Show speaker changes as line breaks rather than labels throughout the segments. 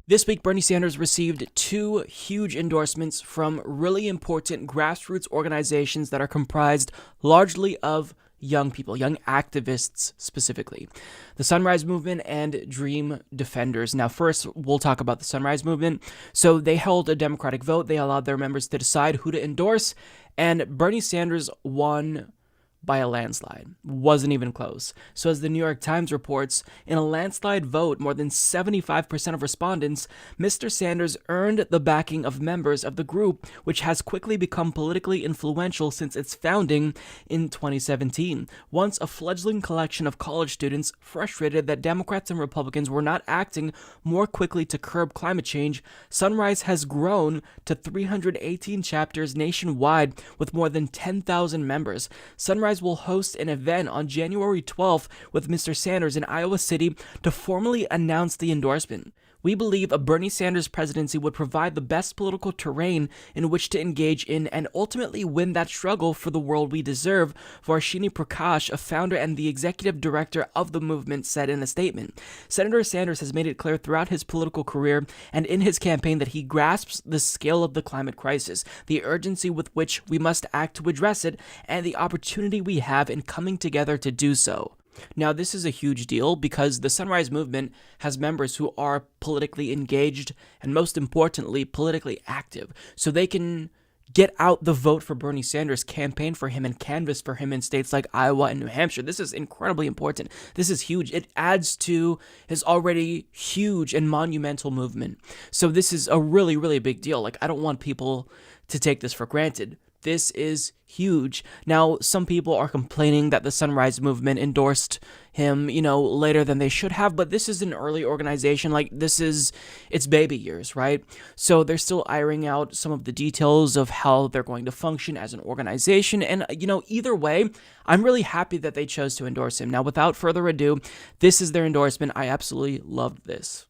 This week, Bernie Sanders received two huge endorsements from really important grassroots organizations that are comprised largely of young people, young activists specifically. The Sunrise Movement and Dream Defenders. Now, first, we'll talk about the Sunrise Movement. So they held a democratic vote. They allowed their members to decide who to endorse, and Bernie Sanders won by a landslide. Wasn't even close. So as the New York Times reports, in a landslide vote, more than 75% of respondents, Mr. Sanders earned the backing of members of the group, which has quickly become politically influential since its founding in 2017. Once a fledgling collection of college students frustrated that Democrats and Republicans were not acting more quickly to curb climate change, Sunrise has grown to 318 chapters nationwide with more than 10,000 members. Sunrise will host an event on January 12th with Mr. Sanders in Iowa City to formally announce the endorsement. We believe a Bernie Sanders presidency would provide the best political terrain in which to engage in and ultimately win that struggle for the world we deserve, Varshini Prakash, a founder and the executive director of the movement, said in a statement. Senator Sanders has made it clear throughout his political career and in his campaign that he grasps the scale of the climate crisis, the urgency with which we must act to address it, and the opportunity we have in coming together to do so. Now, this is a huge deal because the Sunrise Movement has members who are politically engaged and, most importantly, politically active. So they can get out the vote for Bernie Sanders, campaign for him, and canvass for him in states like Iowa and New Hampshire. This is incredibly important. This is huge. It adds to his already huge and monumental movement. So this is a really, really big deal. I don't want people to take this for granted. This is huge. Now, some people are complaining that the Sunrise Movement endorsed him, later than they should have, but this is an early organization. It's baby years, right? So they're still ironing out some of the details of how they're going to function as an organization. And, either way, I'm really happy that they chose to endorse him. Now, without further ado, this is their endorsement. I absolutely loved this.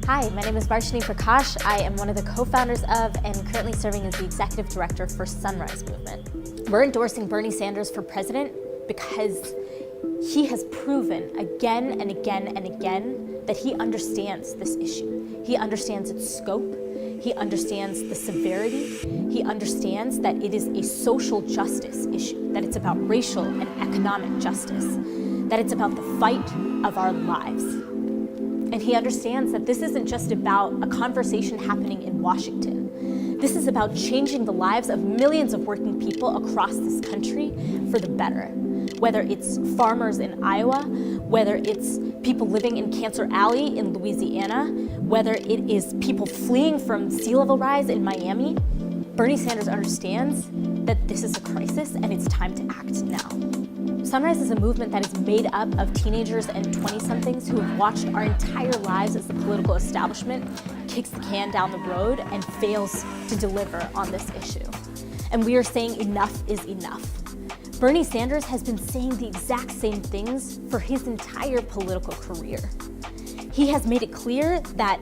Hi, my name is Varshini Prakash. I am one of the co-founders of and currently serving as the executive director for Sunrise Movement. We're endorsing Bernie Sanders for president because he has proven again and again and again that he understands this issue. He understands its scope. He understands the severity. He understands that it is a social justice issue, that it's about racial and economic justice, that it's about the fight of our lives. And he understands that this isn't just about a conversation happening in Washington. This is about changing the lives of millions of working people across this country for the better. Whether it's farmers in Iowa, whether it's people living in Cancer Alley in Louisiana, whether it is people fleeing from sea level rise in Miami, Bernie Sanders understands that this is a crisis and it's time to act now. Sunrise is a movement that is made up of teenagers and 20-somethings who have watched our entire lives as the political establishment kicks the can down the road and fails to deliver on this issue. And we are saying enough is enough. Bernie Sanders has been saying the exact same things for his entire political career. He has made it clear that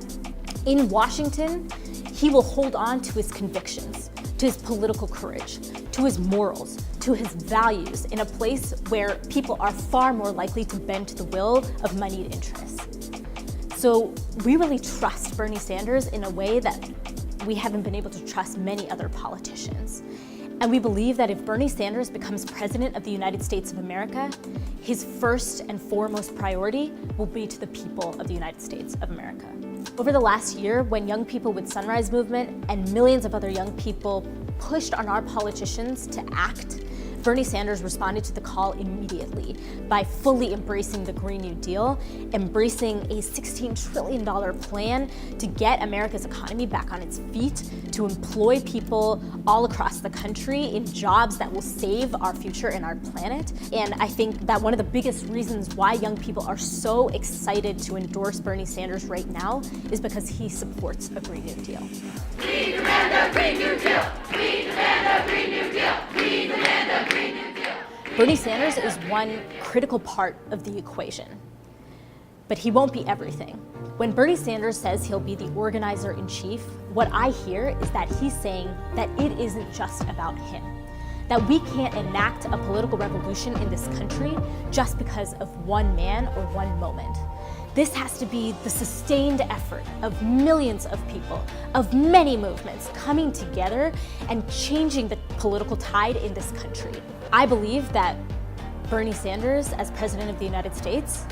in Washington, he will hold on to his convictions, to his political courage, to his morals, to his values in a place where people are far more likely to bend to the will of moneyed interests. So we really trust Bernie Sanders in a way that we haven't been able to trust many other politicians. And we believe that if Bernie Sanders becomes president of the United States of America, his first and foremost priority will be to the people of the United States of America. Over the last year, when young people with Sunrise Movement and millions of other young people pushed on our politicians to act, Bernie Sanders responded to the call immediately by fully embracing the Green New Deal, embracing a $16 trillion plan to get America's economy back on its feet, to employ people all across the country in jobs that will save our future and our planet. And I think that one of the biggest reasons why young people are so excited to endorse Bernie Sanders right now is because he supports a Green New Deal.
We demand a Green New Deal! We demand a Green New Deal! We demand a Green New Deal!
Bernie Sanders is one critical part of the equation, but he won't be everything. When Bernie Sanders says he'll be the organizer-in-chief, what I hear is that he's saying that it isn't just about him, that we can't enact a political revolution in this country just because of one man or one moment. This has to be the sustained effort of millions of people, of many movements coming together and changing the political tide in this country. I believe that Bernie Sanders, as President of the United States,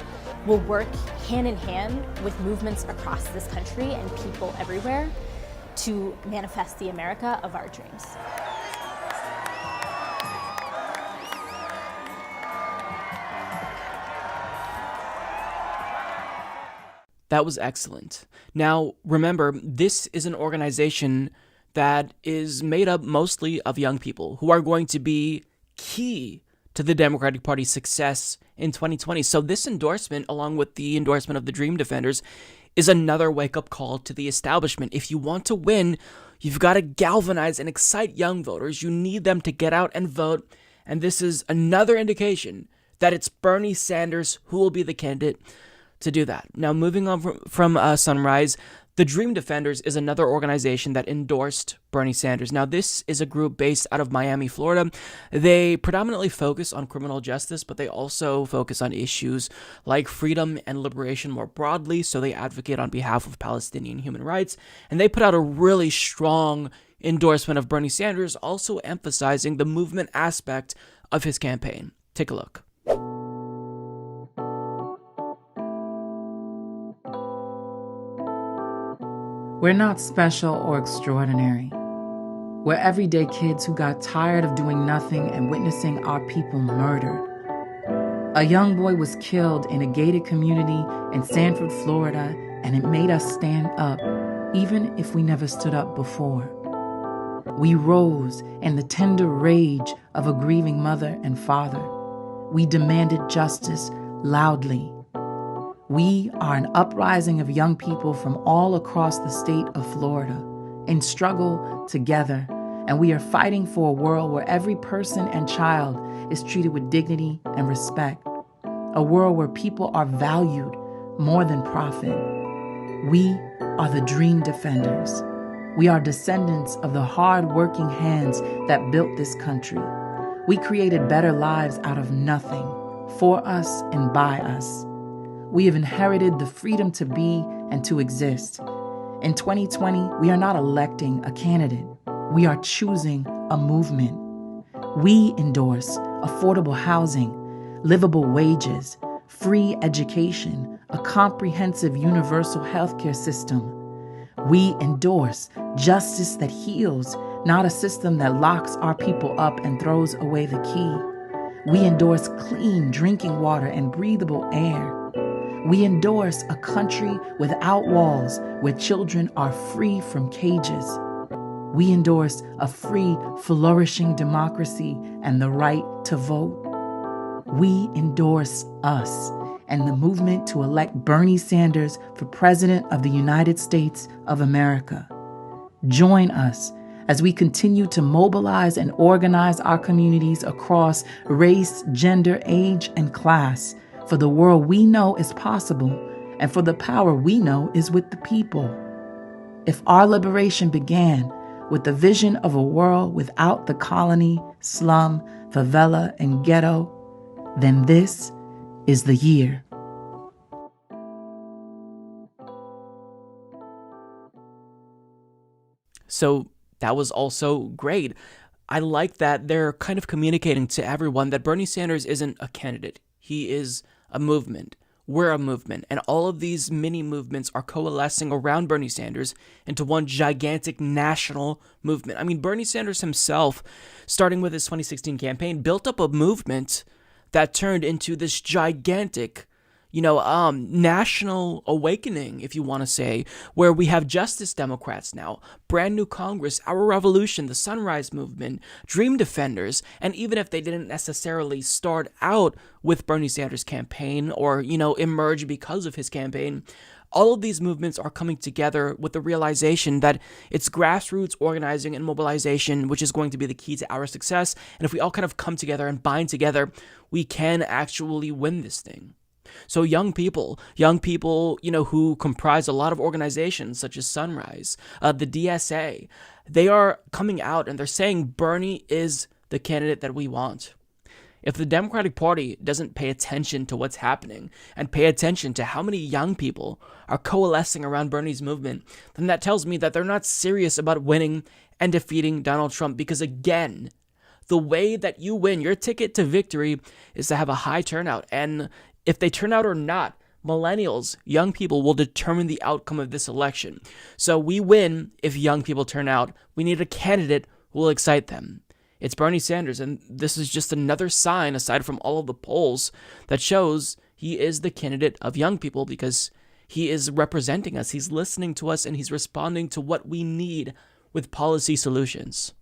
will work hand in hand with movements across this country and people everywhere to manifest the America of our dreams.
That was excellent. Now, remember, this is an organization that is made up mostly of young people who are going to be key to the Democratic Party's success in 2020. So this endorsement, along with the endorsement of the Dream Defenders, is another wake-up call to the establishment. If you want to win, you've got to galvanize and excite young voters. You need them to get out and vote. And this is another indication that it's Bernie Sanders who will be the candidate to do that. Now, moving on from Sunrise, the Dream Defenders is another organization that endorsed Bernie Sanders. Now, this is a group based out of Miami, Florida. They predominantly focus on criminal justice, but they also focus on issues like freedom and liberation more broadly. So they advocate on behalf of Palestinian human rights. And they put out a really strong endorsement of Bernie Sanders, also emphasizing the movement aspect of his campaign. Take a look.
We're not special or extraordinary. We're everyday kids who got tired of doing nothing and witnessing our people murdered. A young boy was killed in a gated community in Sanford, Florida, and it made us stand up, even if we never stood up before. We rose in the tender rage of a grieving mother and father. We demanded justice loudly. We are an uprising of young people from all across the state of Florida in struggle together, and we are fighting for a world where every person and child is treated with dignity and respect, a world where people are valued more than profit. We are the Dream Defenders. We are descendants of the hard-working hands that built this country. We created better lives out of nothing, for us and by us. We have inherited the freedom to be and to exist. In 2020, we are not electing a candidate. We are choosing a movement. We endorse affordable housing, livable wages, free education, a comprehensive universal healthcare system. We endorse justice that heals, not a system that locks our people up and throws away the key. We endorse clean drinking water and breathable air. We endorse a country without walls where children are free from cages. We endorse a free, flourishing democracy and the right to vote. We endorse us and the movement to elect Bernie Sanders for President of the United States of America. Join us as we continue to mobilize and organize our communities across race, gender, age, and class for the world we know is possible and for the power we know is with the people. If our liberation began with the vision of a world without the colony, slum, favela, and ghetto, then this is the year.
So that was also great. I like that they're kind of communicating to everyone that Bernie Sanders isn't a candidate. He is a movement. We're a movement. And all of these mini movements are coalescing around Bernie Sanders into one gigantic national movement. I mean, Bernie Sanders himself, starting with his 2016 campaign, built up a movement that turned into this gigantic, national awakening, if you want to say, where we have Justice Democrats now, brand new Congress, our revolution, the Sunrise Movement, Dream Defenders, and even if they didn't necessarily start out with Bernie Sanders' campaign or, emerge because of his campaign, all of these movements are coming together with the realization that it's grassroots organizing and mobilization which is going to be the key to our success. And if we all kind of come together and bind together, we can actually win this thing. So young people, who comprise a lot of organizations such as Sunrise, the DSA, they are coming out and they're saying Bernie is the candidate that we want. If the Democratic Party doesn't pay attention to what's happening and pay attention to how many young people are coalescing around Bernie's movement, then that tells me that they're not serious about winning and defeating Donald Trump, because again, the way that you win your ticket to victory is to have a high turnout. And if they turn out or not, millennials, young people, will determine the outcome of this election. So we win if young people turn out. We need a candidate who will excite them. It's Bernie Sanders, and this is just another sign, aside from all of the polls, that shows he is the candidate of young people, because he is representing us, he's listening to us, and he's responding to what we need with policy solutions.